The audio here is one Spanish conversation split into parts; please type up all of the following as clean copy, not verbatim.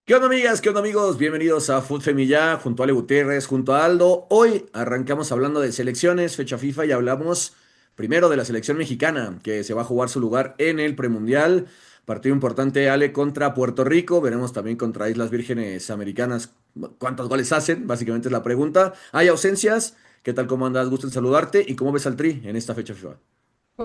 ¿Qué onda, amigas? ¿Qué onda, amigos? Bienvenidos a Food Femilla junto a Ale Gutiérrez, junto a Aldo. Hoy arrancamos hablando de selecciones, fecha FIFA, y hablamos primero de la selección mexicana, que se va a jugar su lugar en el premundial. Partido importante, Ale, contra Puerto Rico. Veremos también contra Islas Vírgenes Americanas cuántos goles hacen, básicamente es la pregunta. ¿Hay ausencias? ¿Qué tal? ¿Cómo andas? Gusto en saludarte. ¿Y cómo ves al Tri en esta fecha FIFA?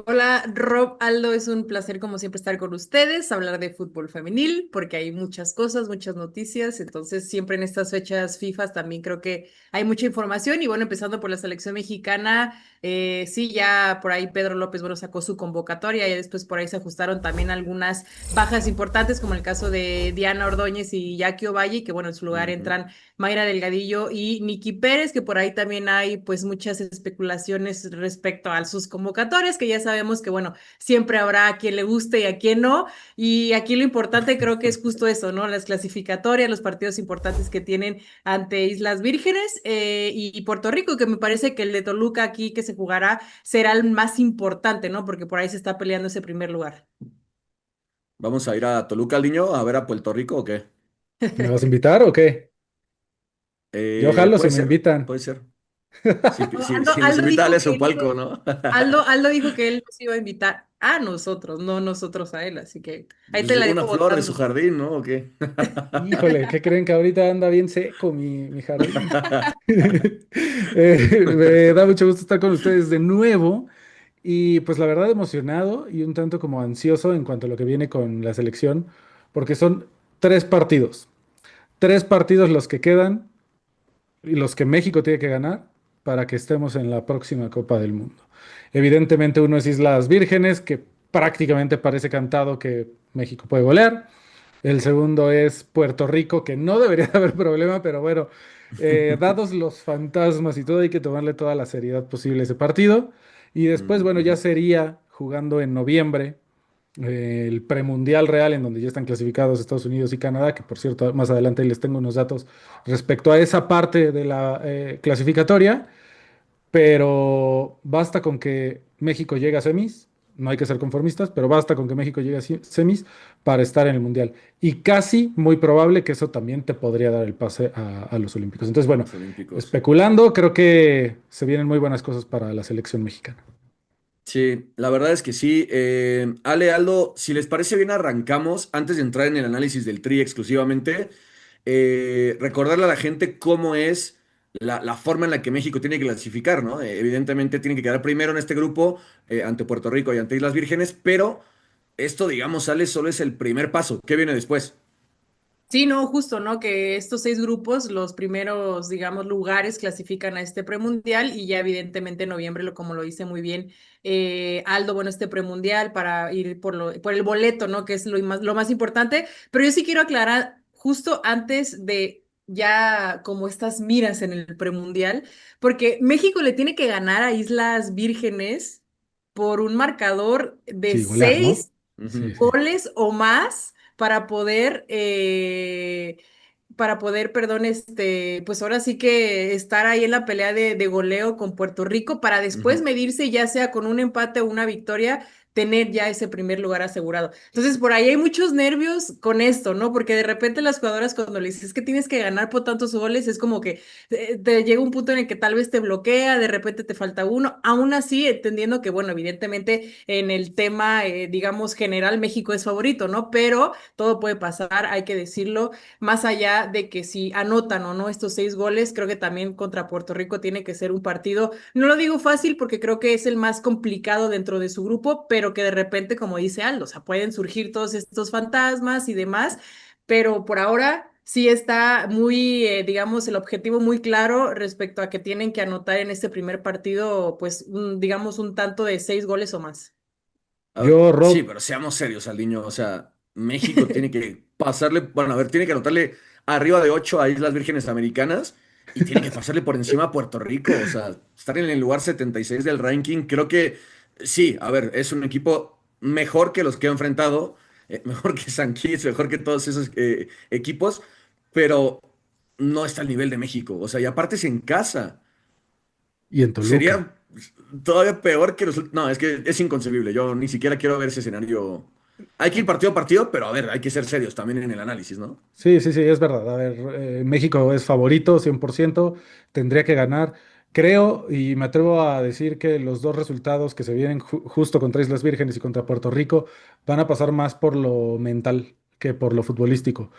Hola, Rob, Aldo, es un placer como siempre estar con ustedes, hablar de fútbol femenil, porque hay muchas cosas, muchas noticias, entonces siempre en estas fechas FIFA también creo que hay mucha información y bueno, empezando por la selección mexicana, sí, ya por ahí Pedro López, bueno, sacó su convocatoria y después por ahí se ajustaron también algunas bajas importantes, como el caso de Diana Ordóñez y Jackie Ovalle, que bueno, en su lugar Ujú. entran Mayra Delgadillo y Nikki Pérez, que por ahí también hay pues muchas especulaciones respecto a sus convocatorias, que ya sabemos que bueno, siempre habrá a quien le guste y a quien no, y aquí lo importante creo que es justo eso, ¿no? Las clasificatorias, los partidos importantes que tienen ante Islas Vírgenes y Puerto Rico, que me parece que el de Toluca aquí que se jugará será el más importante, ¿no? Porque por ahí se está peleando ese primer lugar. ¿Vamos a ir a Toluca, Liño, a ver a Puerto Rico o qué? ¿Me vas a invitar o qué? Yo jalo si Puede me ser, invitan. puede ser. Si nos Aldo invita, dijo a su que palco, ¿no? Aldo dijo que él nos iba a invitar a nosotros, no nosotros a él, así que ahí te Pues la una dejo flor de su votando. jardín, ¿no? ¿O qué? Híjole, ¿qué creen que ahorita anda bien seco mi jardín? Me da mucho gusto estar con ustedes de nuevo y pues la verdad emocionado y un tanto como ansioso en cuanto a lo que viene con la selección, porque son tres partidos los que quedan y los que México tiene que ganar para que estemos en la próxima Copa del Mundo. Evidentemente uno es Islas Vírgenes, que prácticamente parece cantado que México puede golear. El segundo es Puerto Rico, que no debería de haber problema, pero bueno, dados los fantasmas y todo, hay que tomarle toda la seriedad posible a ese partido. Y después, bueno, ya Ujú. sería jugando en noviembre el premundial real, en donde ya están clasificados Estados Unidos y Canadá, que por cierto, más adelante les tengo unos datos respecto a esa parte de la clasificatoria, pero basta con que México llegue a semis, no hay que ser conformistas, pero basta con que México llegue a semis para estar en el Mundial. Y casi muy probable que eso también te podría dar el pase a los Olímpicos. Entonces, bueno, Los Olímpicos. especulando, creo que se vienen muy buenas cosas para la selección mexicana. Sí, la verdad es que sí. Ale, Aldo, si les parece bien, arrancamos. Antes de entrar en el análisis del Tri exclusivamente, recordarle a la gente cómo es la forma en la que México tiene que clasificar, ¿no? Evidentemente tiene que quedar primero en este grupo ante Puerto Rico y ante Islas Vírgenes, pero esto, digamos, Ale, solo es el primer paso. ¿Qué viene después? Sí, no, justo, ¿no? Que estos seis grupos, los primeros, digamos, lugares clasifican a este premundial y ya evidentemente en noviembre, como lo dice muy bien Aldo, bueno, este premundial para ir por el boleto, ¿no? Que es lo más importante. Pero yo sí quiero aclarar, justo antes de ya como estas miras en el premundial, porque México le tiene que ganar a Islas Vírgenes por un marcador de Sí, golear, ¿no? seis Ujú. Sí, sí. goles o más para poder, perdón, pues ahora sí que estar ahí en la pelea de goleo con Puerto Rico para después Ujú. medirse ya sea con un empate o una victoria, tener ya ese primer lugar asegurado. Entonces, por ahí hay muchos nervios con esto, ¿no? Porque de repente las jugadoras cuando le dices que tienes que ganar por tantos goles, es como que te llega un punto en el que tal vez te bloquea, de repente te falta uno, aún así entendiendo que, bueno, evidentemente en el tema, digamos, general, México es favorito, ¿no? Pero todo puede pasar, hay que decirlo, más allá de que si anotan o no estos seis goles, creo que también contra Puerto Rico tiene que ser un partido, no lo digo fácil porque creo que es el más complicado dentro de su grupo, pero que de repente, como dice Aldo, o sea, pueden surgir todos estos fantasmas y demás, pero por ahora sí está muy, digamos, el objetivo muy claro respecto a que tienen que anotar en este primer partido, pues, digamos, un tanto de seis goles o más. Yo, Sí, Rob, pero seamos serios, Aldiño. O sea, México tiene que pasarle, bueno, a ver, tiene que anotarle arriba de 8 a Islas Vírgenes Americanas y tiene que pasarle por encima a Puerto Rico. O sea, estar en el lugar 76 del ranking. Creo que sí, a ver, es un equipo mejor que los que ha enfrentado, mejor que San Kitts, mejor que todos esos equipos, pero no está al nivel de México. O sea, y aparte es en casa. y en Toluca. Sería todavía peor que los... No, es que es inconcebible. Yo ni siquiera quiero ver ese escenario. hay que ir partido a partido, pero a ver, hay que ser serios también en el análisis, ¿no? Sí, sí, sí, es verdad. A ver, México es favorito 100%, tendría que ganar. Creo y me atrevo a decir que los dos resultados que se vienen justo contra Islas Vírgenes y contra Puerto Rico van a pasar más por lo mental que por lo futbolístico.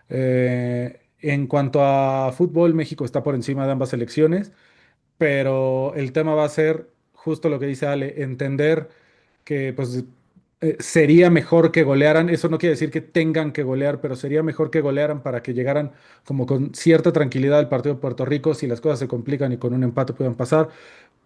En cuanto a fútbol, México está por encima de ambas selecciones, pero el tema va a ser justo lo que dice Ale, entender que pues sería mejor que golearan. Eso no quiere decir que tengan que golear, pero sería mejor que golearan para que llegaran como con cierta tranquilidad al partido de Puerto Rico. Si las cosas se complican y con un empate puedan pasar,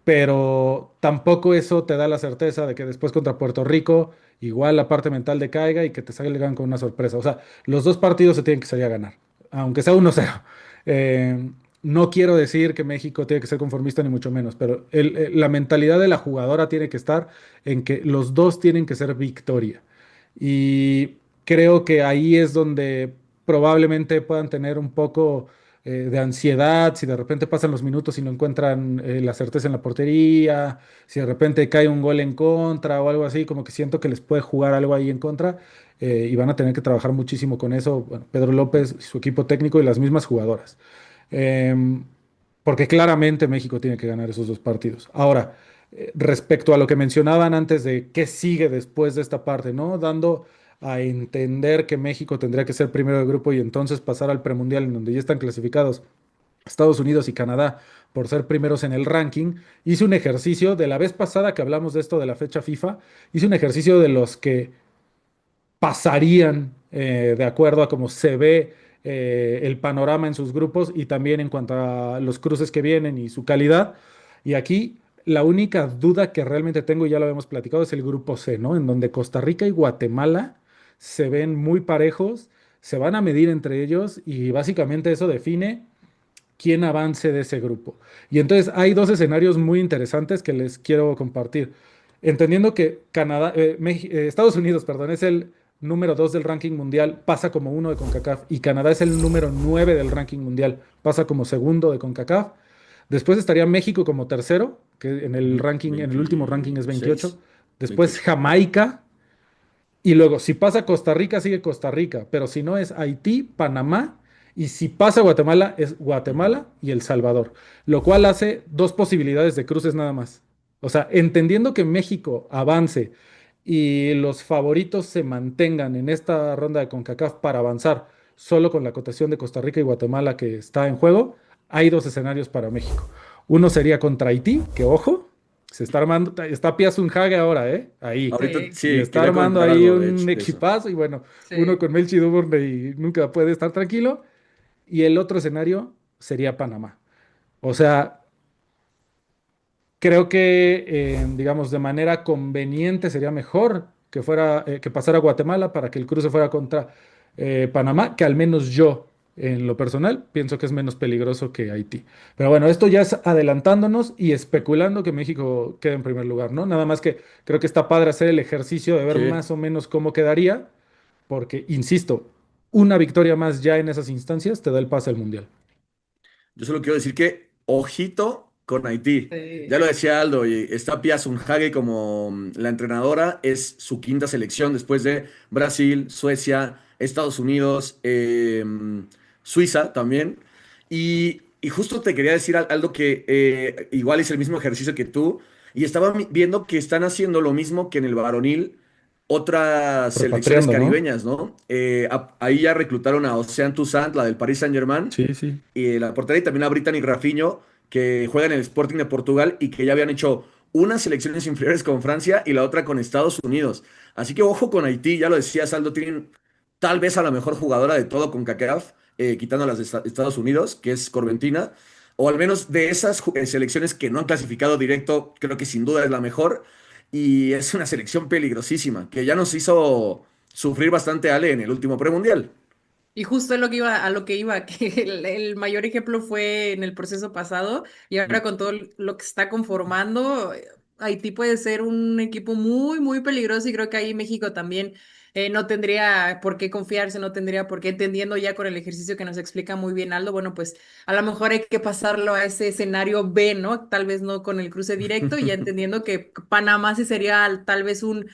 pero tampoco eso te da la certeza de que después contra Puerto Rico igual la parte mental decaiga y que te salgan con una sorpresa. O sea, los dos partidos se tienen que salir a ganar, aunque sea 1-0. No quiero decir que México tiene que ser conformista ni mucho menos, pero la mentalidad de la jugadora tiene que estar en que los dos tienen que ser victoria. Y creo que ahí es donde probablemente puedan tener un poco de ansiedad, si de repente pasan los minutos y no encuentran la certeza en la portería, si de repente cae un gol en contra o algo así, como que siento que les puede jugar algo ahí en contra y van a tener que trabajar muchísimo con eso, bueno, Pedro López, su equipo técnico y las mismas jugadoras. Em, Porque claramente México tiene que ganar esos dos partidos. Ahora, respecto a lo que mencionaban antes de qué sigue después de esta parte, ¿no? Dando a entender que México tendría que ser primero de grupo y entonces pasar al premundial en donde ya están clasificados Estados Unidos y Canadá por ser primeros en el ranking. Hice un ejercicio de la vez pasada que hablamos de esto de la fecha FIFA, hice un ejercicio de los que pasarían de acuerdo a cómo se ve el panorama en sus grupos y también en cuanto a los cruces que vienen y su calidad. Y aquí la única duda que realmente tengo, y ya lo habíamos platicado, es el grupo C, ¿no? En donde Costa Rica y Guatemala se ven muy parejos, se van a medir entre ellos y básicamente eso define quién avance de ese grupo. Y entonces hay dos escenarios muy interesantes que les quiero compartir. Entendiendo que Estados Unidos, perdón, es el número 2 del ranking mundial, pasa como uno de CONCACAF, y Canadá es el número 9 del ranking mundial, pasa como segundo de CONCACAF. Después estaría México como tercero, que en el Ujú. ranking, en el último ranking es 28. 26, Después 28. Jamaica, y luego, si pasa Costa Rica, sigue Costa Rica, pero si no es Haití, Panamá, y si pasa Guatemala, es Ujú. Guatemala y El Salvador, lo cual hace dos posibilidades de cruces nada más. O sea, entendiendo que México avance y los favoritos se mantengan en esta ronda de CONCACAF para avanzar solo con la cotación de Costa Rica y Guatemala que está en juego, hay dos escenarios para México. Uno sería contra Haití, que ojo, se está armando, está Pia Hage ahora, ¿eh? Ahí. Ahorita Sí, Y sí, está quería armando comentar ahí algo un de eso. equipazo y bueno, uno sí. con Melchi Duburnay nunca puede estar tranquilo. Y el otro escenario sería Panamá. O sea, creo que, digamos, de manera conveniente sería mejor que fuera, que pasara Guatemala para que el cruce fuera contra Panamá, que al menos yo, en lo personal, pienso que es menos peligroso que Haití. Pero bueno, esto ya es adelantándonos y especulando que México quede en primer lugar, ¿no? Nada más que creo que está padre hacer el ejercicio de ver Sí. más o menos cómo quedaría, porque, insisto, una victoria más ya en esas instancias te da el pase al Mundial. Yo solo quiero decir que ojito con Haití. Ya Sí. lo decía Aldo, y está Pia Sundhage como la entrenadora, es su quinta selección después de Brasil, Suecia, Estados Unidos, Suiza también. Y justo te quería decir, Aldo, que igual es el mismo ejercicio que tú, y estaba viendo que están haciendo lo mismo que en el varonil otras selecciones Repatriando, ¿no? caribeñas, ¿no? Ahí ya reclutaron a Océane Toussaint, la del Paris Saint-Germain, Sí, sí. y la portería, y también a Brittany Rafinho, que juega en el Sporting de Portugal y que ya habían hecho unas selecciones inferiores con Francia y la otra con Estados Unidos. Así que ojo con Haití, ya lo decía Saldo, tienen tal vez a la mejor jugadora de todo con CACAF, quitando a las de Estados Unidos, que es Corventina, o al menos de esas selecciones que no han clasificado directo, creo que sin duda es la mejor, y es una selección peligrosísima, que ya nos hizo sufrir bastante Ale en el último premundial. Y justo es lo que iba, a lo que iba, que el mayor ejemplo fue en el proceso pasado y ahora con todo lo que se está conformando, Haití puede ser un equipo muy, muy peligroso y creo que ahí México también no tendría por qué confiarse, no tendría por qué, entendiendo ya con el ejercicio que nos explica muy bien Aldo, bueno, pues a lo mejor hay que pasarlo a ese escenario B, ¿no? Tal vez no con el cruce directo, y ya entendiendo que Panamá sí sería tal vez un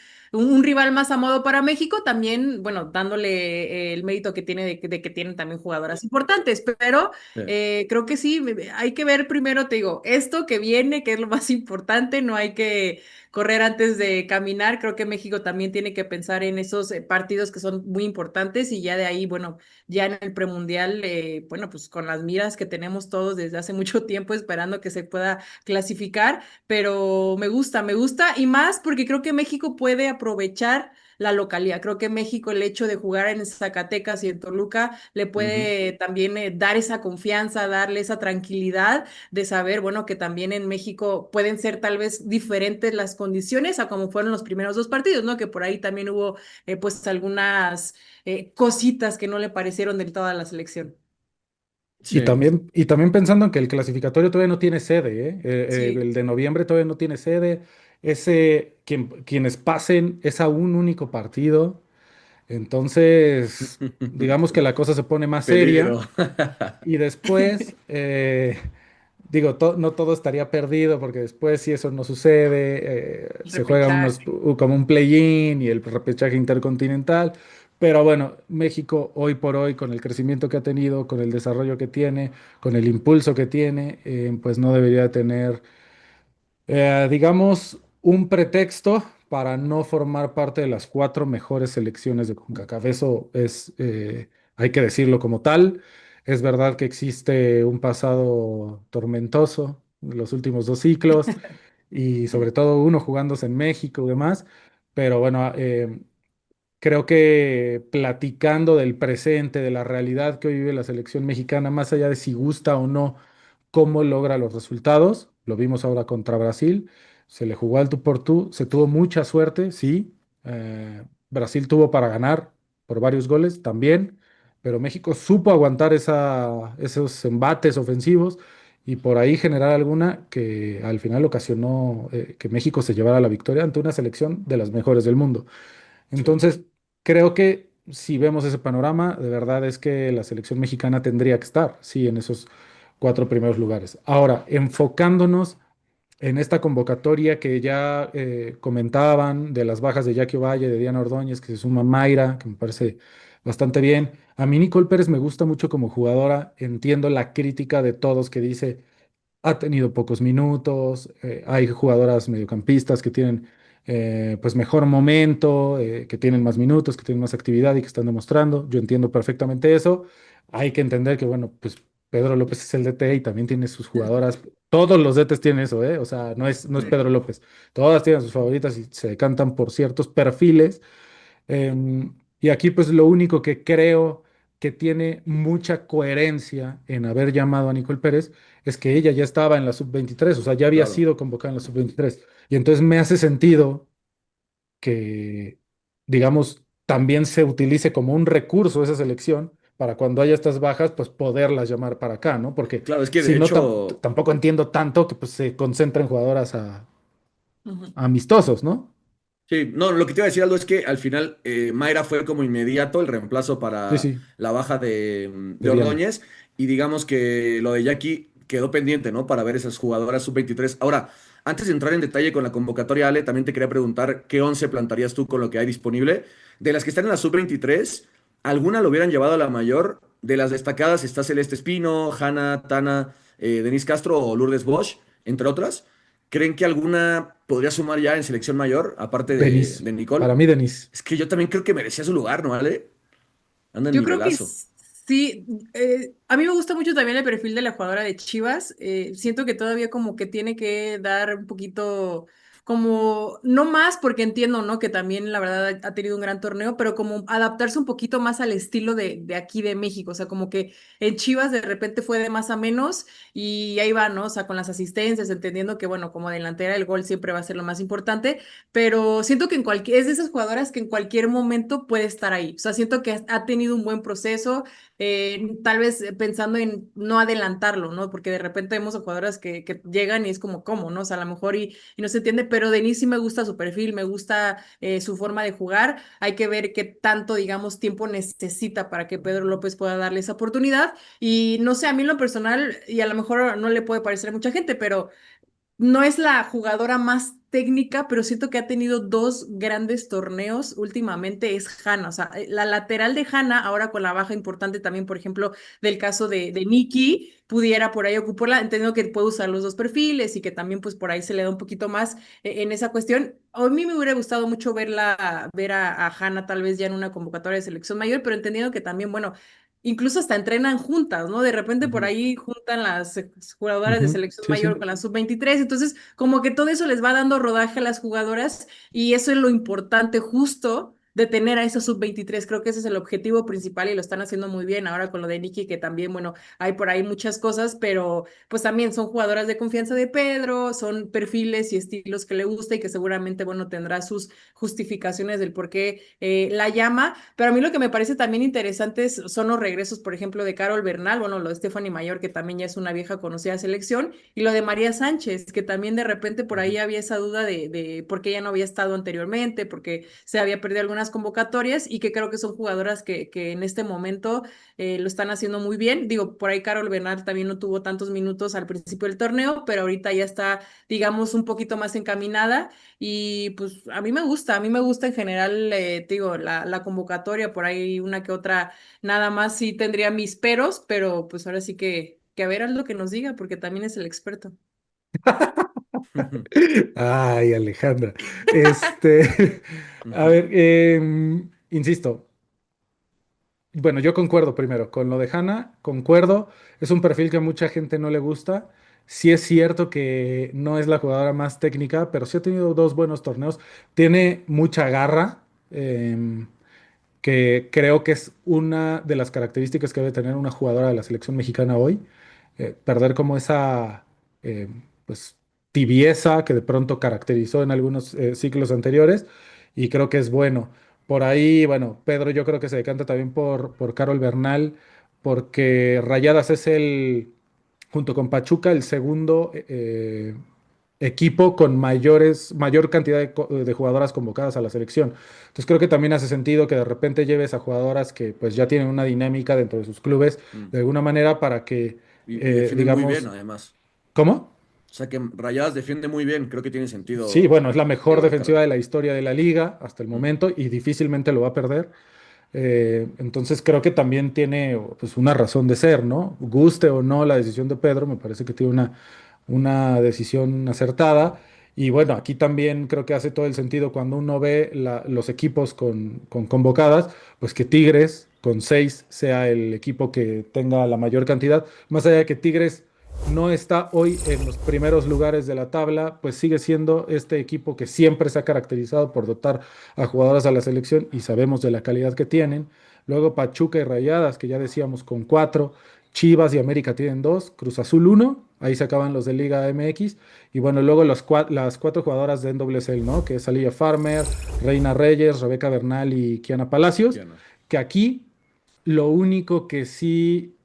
rival más a modo para México, también, bueno, dándole el mérito que tiene de que tienen también jugadoras importantes, pero Sí. creo que sí, hay que ver primero, te digo, esto que viene, que es lo más importante, no hay que correr antes de caminar. Creo que México también tiene que pensar en esos partidos que son muy importantes, y ya de ahí, bueno, ya en el premundial, bueno, pues con las miras que tenemos todos desde hace mucho tiempo esperando que se pueda clasificar, pero me gusta y más porque creo que México puede aprovechar la localidad. Creo que México, el hecho de jugar en Zacatecas y en Toluca, le Ujú. puede también dar esa confianza, darle esa tranquilidad de saber, bueno, que también en México pueden ser tal vez diferentes las condiciones a como fueron los primeros dos partidos, ¿no? Que por ahí también hubo pues algunas cositas que no le parecieron del todo a la selección. Sí. Y también pensando en que el clasificatorio todavía no tiene sede, ¿eh? Sí. El de noviembre todavía no tiene sede. Quienes pasen es a un único partido. Entonces, digamos que la cosa se pone más seria. Peligro. Y después, digo, no todo estaría perdido, porque después, si eso no sucede, El se juega repechaje. como un play-in y el repechaje intercontinental. Pero bueno, México hoy por hoy, con el crecimiento que ha tenido, con el desarrollo que tiene, con el impulso que tiene, pues no debería tener, digamos, un pretexto para no formar parte de las cuatro mejores selecciones de CONCACAF. Eso es, hay que decirlo como tal. Es verdad que existe un pasado tormentoso en los últimos dos ciclos, y sobre todo uno jugándose en México y demás, pero bueno, creo que platicando del presente, de la realidad que hoy vive la selección mexicana, más allá de si gusta o no cómo logra los resultados, lo vimos ahora contra Brasil, se le jugó al tú por tú, se tuvo mucha suerte, sí, Brasil tuvo para ganar por varios goles también, pero México supo aguantar esos embates ofensivos y por ahí generar alguna que al final ocasionó que México se llevara la victoria ante una selección de las mejores del mundo. Sí. Entonces, creo que si vemos ese panorama, de verdad es que la selección mexicana tendría que estar, sí, en esos cuatro primeros lugares. Ahora, enfocándonos en esta convocatoria que ya comentaban de las bajas de Jackie Ovalle, de Diana Ordóñez, que se suma Mayra, que me parece bastante bien. A mí Nicole Pérez me gusta mucho como jugadora, entiendo la crítica de todos que dice ha tenido pocos minutos, hay jugadoras mediocampistas que tienen pues mejor momento, que tienen más minutos, que tienen más actividad y que están demostrando. Yo entiendo perfectamente eso. Hay que entender que, bueno, pues Pedro López es el DT y también tiene sus jugadoras. Todos los DTs tienen eso, ¿eh? O sea, no es Sí. Pedro López. Todas tienen sus favoritas y se decantan por ciertos perfiles. Y aquí pues lo único que creo que tiene mucha coherencia en haber llamado a Nicole Pérez es que ella ya estaba en la sub-23, o sea, ya había Claro. sido convocada en la sub-23. Y entonces me hace sentido que, digamos, también se utilice como un recurso esa selección para cuando haya estas bajas, pues poderlas llamar para acá, ¿no? Porque Claro, es que si de no, hecho, tampoco entiendo tanto que pues, se concentren jugadoras Ujú. a amistosos, ¿no? sí, no, lo que te iba a decir, Aldo, es que al final Mayra fue como inmediato el reemplazo Sí, para sí, la baja de de Diana. Ordóñez, y digamos que lo de Jackie quedó pendiente, ¿no? Para ver esas jugadoras sub-23. Ahora, antes de entrar en detalle con la convocatoria, Ale, también te quería preguntar qué 11 plantarías tú con lo que hay disponible. De las que están en la sub-23, ¿alguna lo hubieran llevado a la mayor? De las destacadas está Celeste Espino, Hanna, Tana, Denise Castro o Lourdes Bosch, entre otras. ¿Creen que alguna podría sumar ya en selección mayor, aparte Denise, de Nicole? para mí Denise. Es que yo también creo que merecía su lugar, ¿no, ¿vale? Anda en Yo creo que nivelazo. sí, a mí me gusta mucho también el perfil de la jugadora de Chivas. Siento que todavía como que tiene que dar un poquito, como, no más porque entiendo, ¿no? Que también la verdad ha tenido un gran torneo, pero como adaptarse un poquito más al estilo de aquí de México. O sea, como que en Chivas de repente fue de más a menos y ahí va, ¿no? O sea, con las asistencias, entendiendo que, bueno, como delantera el gol siempre va a ser lo más importante, pero siento que es de esas jugadoras que en cualquier momento puede estar ahí. O sea, siento que ha tenido un buen proceso, tal vez pensando en no adelantarlo, ¿no? Porque de repente vemos a jugadoras que llegan y es como, ¿cómo, no? O sea, a lo mejor y no se entiende, pero Denise sí me gusta su perfil, me gusta su forma de jugar. Hay que ver qué tanto, digamos, tiempo necesita para que Pedro López pueda darle esa oportunidad. Y no sé, a mí en lo personal, y a lo mejor no le puede parecer a mucha gente, pero no es la jugadora más técnica, pero siento que ha tenido dos grandes torneos últimamente, es Hanna. O sea, la lateral de Hanna, ahora con la baja importante también, por ejemplo, del caso de Nikki, pudiera por ahí ocuparla, entendiendo que puede usar los dos perfiles y que también pues por ahí se le da un poquito más en esa cuestión. A mí me hubiera gustado mucho ver a Hanna tal vez ya en una convocatoria de selección mayor, pero entendiendo que también, bueno, incluso hasta entrenan juntas, ¿no? De repente por Ujú, ahí juntan las jugadoras de Ujú, selección sí, sí. mayor con las sub-23, entonces como que todo eso les va dando rodaje a las jugadoras y eso es lo importante justo de tener a esos sub-23. Creo que ese es el objetivo principal y lo están haciendo muy bien ahora con lo de Nikki, que también, bueno, hay por ahí muchas cosas, pero pues también son jugadoras de confianza de Pedro, son perfiles y estilos que le gusta y que seguramente, bueno, tendrá sus justificaciones del por qué la llama. Pero a mí lo que me parece también interesante son los regresos, por ejemplo, de Carol Bernal, bueno, lo de Stephanie Mayor, que también ya es una vieja conocida selección, y lo de María Sánchez, que también de repente por ujú. ahí había esa duda de por qué ella no había estado anteriormente, porque se había perdido algunas convocatorias, y que creo que son jugadoras que en este momento lo están haciendo muy bien. Digo, por ahí Carol Bernal también no tuvo tantos minutos al principio del torneo, pero ahorita ya está, digamos, un poquito más encaminada y pues a mí me gusta en general, te digo, la convocatoria, por ahí una que otra, nada más sí tendría mis peros, pero pues ahora sí que a ver, haz lo que nos diga, porque también es el experto. Ay, Alejandra. Este, a Ujú, ver, insisto, bueno, yo concuerdo primero con lo de Hannah, concuerdo, es un perfil que a mucha gente no le gusta. Sí es cierto que no es la jugadora más técnica, pero sí ha tenido dos buenos torneos. Tiene mucha garra, que creo que es una de las características que debe tener una jugadora de la selección mexicana hoy. Perder como esa eh, pues, tibieza que de pronto caracterizó en algunos ciclos anteriores y creo que es bueno. Por ahí, bueno, Pedro yo creo que se decanta también por Carol Bernal, porque Rayadas es junto con Pachuca, el segundo equipo con mayor cantidad de jugadoras convocadas a la selección. Entonces creo que también hace sentido que de repente lleves a jugadoras que pues ya tienen una dinámica dentro de sus clubes mm. de alguna manera para que, Y defienden muy bien, digamos, además. ¿cómo? O sea que Rayadas defiende muy bien, creo que tiene Sí, sentido bueno, es la mejor llevar a defensiva Carol. de la historia de la liga hasta el Mm, momento y difícilmente lo va a perder. Entonces creo que también tiene pues, una razón de ser, ¿no? Guste o no la decisión de Pedro, me parece que tiene una decisión acertada. Y bueno, aquí también creo que hace todo el sentido cuando uno ve los equipos con convocadas, pues que Tigres con seis sea el equipo que tenga la mayor cantidad. Más allá de que Tigres no está hoy en los primeros lugares de la tabla, pues sigue siendo este equipo que siempre se ha caracterizado por dotar a jugadoras a la selección y sabemos de la calidad que tienen. Luego Pachuca y Rayadas, que ya decíamos con cuatro. Chivas y América tienen dos, Cruz Azul uno, ahí se acaban los de Liga MX. Y bueno, luego las cuatro jugadoras de NWSL, ¿no? Que es Aliyah Farmer, Reina Reyes, Rebeca Bernal y Kiana Palacios. ya no. Que aquí lo único que sí,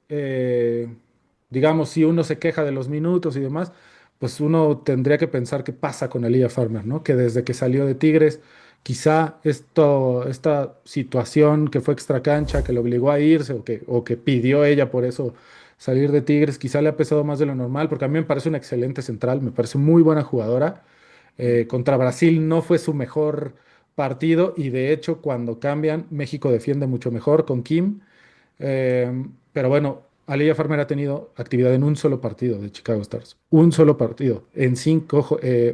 digamos, si uno se queja de los minutos y demás, pues uno tendría que pensar qué pasa con Elia Farmer, ¿no? Que desde que salió de Tigres, quizá esta situación que fue extracancha, que le obligó a irse o que pidió ella por eso salir de Tigres, quizá le ha pesado más de lo normal, porque a mí me parece una excelente central, me parece muy buena jugadora. Mm, Contra Brasil no fue su mejor partido y de hecho cuando cambian, México defiende mucho mejor con Kim. Pero bueno, Aliyah Farmer ha tenido actividad en un solo partido de Chicago Stars. Un solo partido. En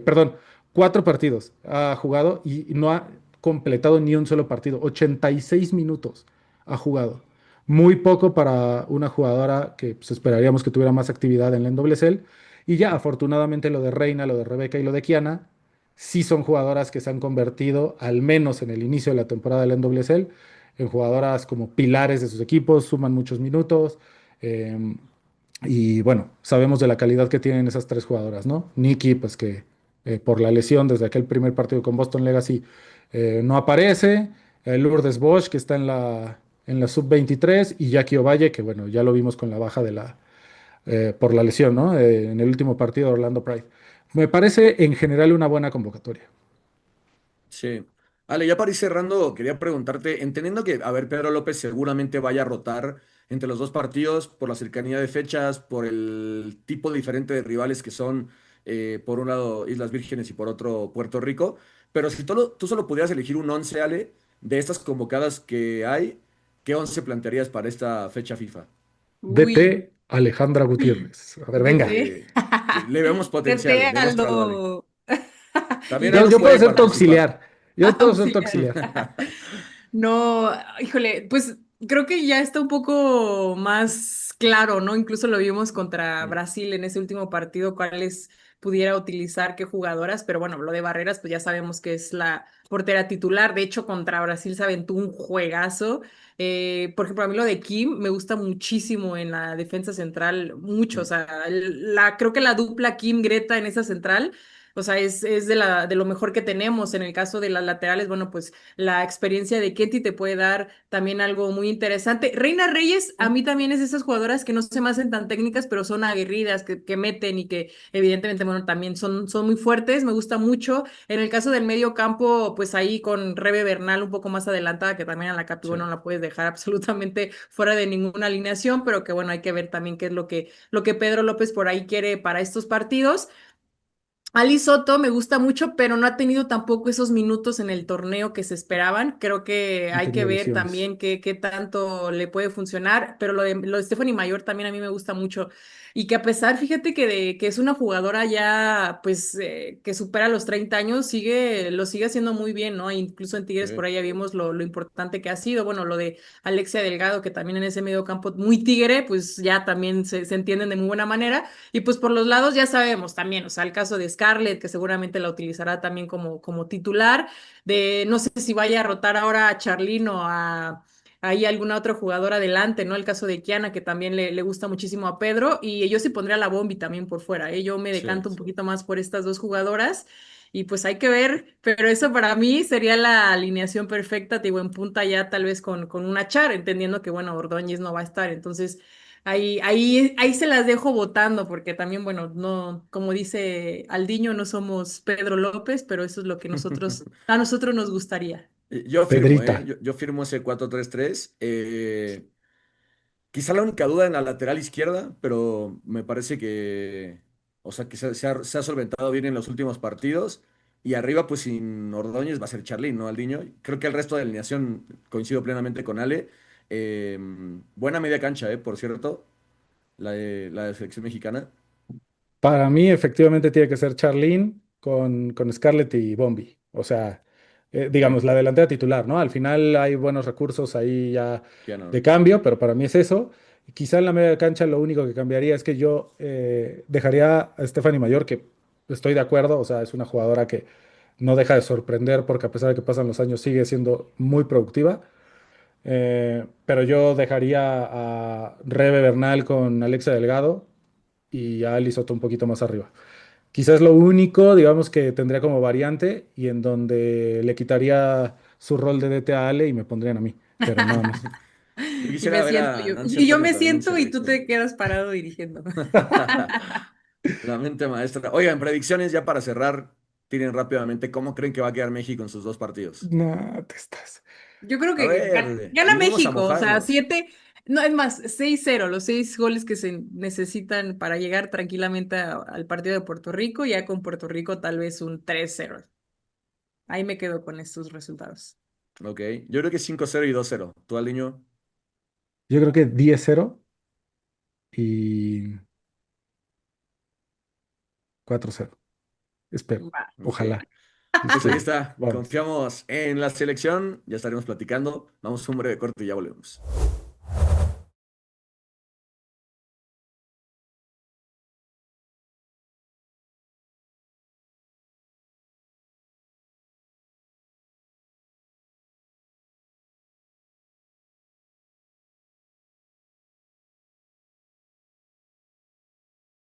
perdón, cuatro partidos ha jugado y no ha completado ni un solo partido. 86 minutos ha jugado. Muy poco para una jugadora que pues, esperaríamos que tuviera más actividad en la NWSL. Y ya, afortunadamente, lo de Reina, lo de Rebeca y lo de Kiana, sí son jugadoras que se han convertido, al menos en el inicio de la temporada de la NWSL, en jugadoras como pilares de sus equipos, suman muchos minutos. eh, y bueno, sabemos de la calidad que tienen esas tres jugadoras, ¿no? Nikki, pues que por la lesión desde aquel primer partido con Boston Legacy no aparece. Lourdes Bosch, que está en la sub-23, y Jackie Ovalle, que bueno, ya lo vimos con la baja por la lesión, ¿no? En el último partido de Orlando Pride. Me parece en general una buena convocatoria. Sí. Ale, ya para ir cerrando, quería preguntarte, entendiendo que, a ver, Pedro López seguramente vaya a rotar entre los dos partidos por la cercanía de fechas, por el tipo diferente de rivales que son, por un lado Islas Vírgenes y por otro Puerto Rico, pero si tú solo pudieras elegir un 11, Ale, de estas convocadas que hay, ¿qué 11 plantearías para esta fecha FIFA? Uy, DT Alejandra Gutiérrez. A ver, venga. DT. Le vemos potencial, DT demuéstralo, Ale. Aldo. También Yo, Aldo yo puedo puede ser tu participar. auxiliar. Yo puedo ser tu Auxiliar. auxiliar. No, híjole, pues creo que ya está un poco más claro, ¿no? Incluso lo vimos contra Mm, Brasil en ese último partido, cuáles pudiera utilizar, qué jugadoras, pero bueno, lo de Barreras, pues ya sabemos que es la portera titular. De hecho, contra Brasil se aventó un juegazo. Por ejemplo, a mí lo de Kim me gusta muchísimo en la defensa central, mucho. O mm, sea, creo que la dupla Kim-Greta en esa central. O sea, es de lo mejor que tenemos. En el caso de las laterales, bueno, pues la experiencia de Ketty te puede dar también algo muy interesante. Reina Reyes, a mí también es de esas jugadoras que no se me hacen tan técnicas, pero son aguerridas, que meten y que evidentemente, bueno, también son muy fuertes, me gusta mucho. En el caso del medio campo, pues ahí con Rebe Bernal un poco más adelantada, que también a la Capi, bueno, sí. no la puedes dejar absolutamente fuera de ninguna alineación, pero que bueno, hay que ver también qué es lo que Pedro López por ahí quiere para estos partidos. Ali Soto me gusta mucho, pero no ha tenido tampoco esos minutos en el torneo que se esperaban. Creo que Ha hay que tenido ver lesiones. también qué tanto le puede funcionar, pero lo de Stephanie Mayor también a mí me gusta mucho. Y que a pesar, fíjate que es una jugadora ya, pues, que supera los 30 años, lo sigue haciendo muy bien, ¿no? Incluso en Tigres por Sí. ahí ya vimos lo importante que ha sido. Bueno, lo de Alexia Delgado, que también en ese medio campo muy tigre, pues ya también se entienden de muy buena manera. Y pues por los lados ya sabemos también, o sea, el caso de Scarlett, que seguramente la utilizará también como titular, de no sé si vaya a rotar ahora a Charlene o a ahí alguna otra jugadora adelante, ¿no? El caso de Kiana, que también le gusta muchísimo a Pedro, y yo sí pondría a la Bombi también por fuera, ¿eh? Yo me Sí. decanto un poquito más por estas dos jugadoras. Y pues hay que ver, pero eso para mí sería la alineación perfecta, te digo, en punta ya tal vez con una Char, entendiendo que, bueno, Ordóñez no va a estar. Entonces, ahí se las dejo votando, porque también, bueno, no, como dice Aldiño, no somos Pedro López, pero eso es lo que a nosotros nos gustaría. Yo firmo, ¿eh? Pedrita. Yo firmo ese 4-3-3. Quizá la única duda en la lateral izquierda, pero me parece que, o sea, que se ha solventado bien en los últimos partidos. Y arriba, pues sin Ordóñez va a ser Charlín, ¿no? Aldiño. Creo que el resto de la alineación coincido plenamente con Ale. Eh, Buena media cancha, por cierto, la de selección mexicana. Para mí, efectivamente, tiene que ser Charlene con Scarlett y Bombi. O sea, digamos, Sí, la delantera titular, ¿no? Al final hay buenos recursos ahí ya ya no. de cambio, pero para mí es eso. Quizá en la media cancha lo único que cambiaría es que yo dejaría a Stephanie Mayor, que estoy de acuerdo, o sea, es una jugadora que no deja de sorprender porque a pesar de que pasan los años sigue siendo muy productiva. Pero yo dejaría a Rebe Bernal con Alexa Delgado y a Ali Soto un poquito más arriba. Quizás lo único, digamos, que tendría como variante y en donde le quitaría su rol de DT a Ale y me pondrían a mí, pero nada más. Yo Y quisiera me ver siento a yo, Nancy y yo Antonio me también en siento y tú selección. te quedas parado dirigiendo. La mente maestra. Oigan, predicciones ya para cerrar. Tienen rápidamente cómo creen que va a quedar México en sus dos partidos. No, te estás. Yo creo A que ver, gana vinimos a México, o sea, mojarnos. 7, no, es más, 6-0, los 6 goles que se necesitan para llegar tranquilamente al partido de Puerto Rico, ya con Puerto Rico tal vez un 3-0. Ahí me quedo con estos resultados. Ok, yo creo que 5-0 y 2-0. ¿Tú, Aldiño? Yo creo que 10-0 y 4-0. Espero. Va. Ok, Ojalá. pues ahí Este, está. vamos. Confiamos en la selección. Ya estaremos platicando. Vamos a un breve corte y ya volvemos.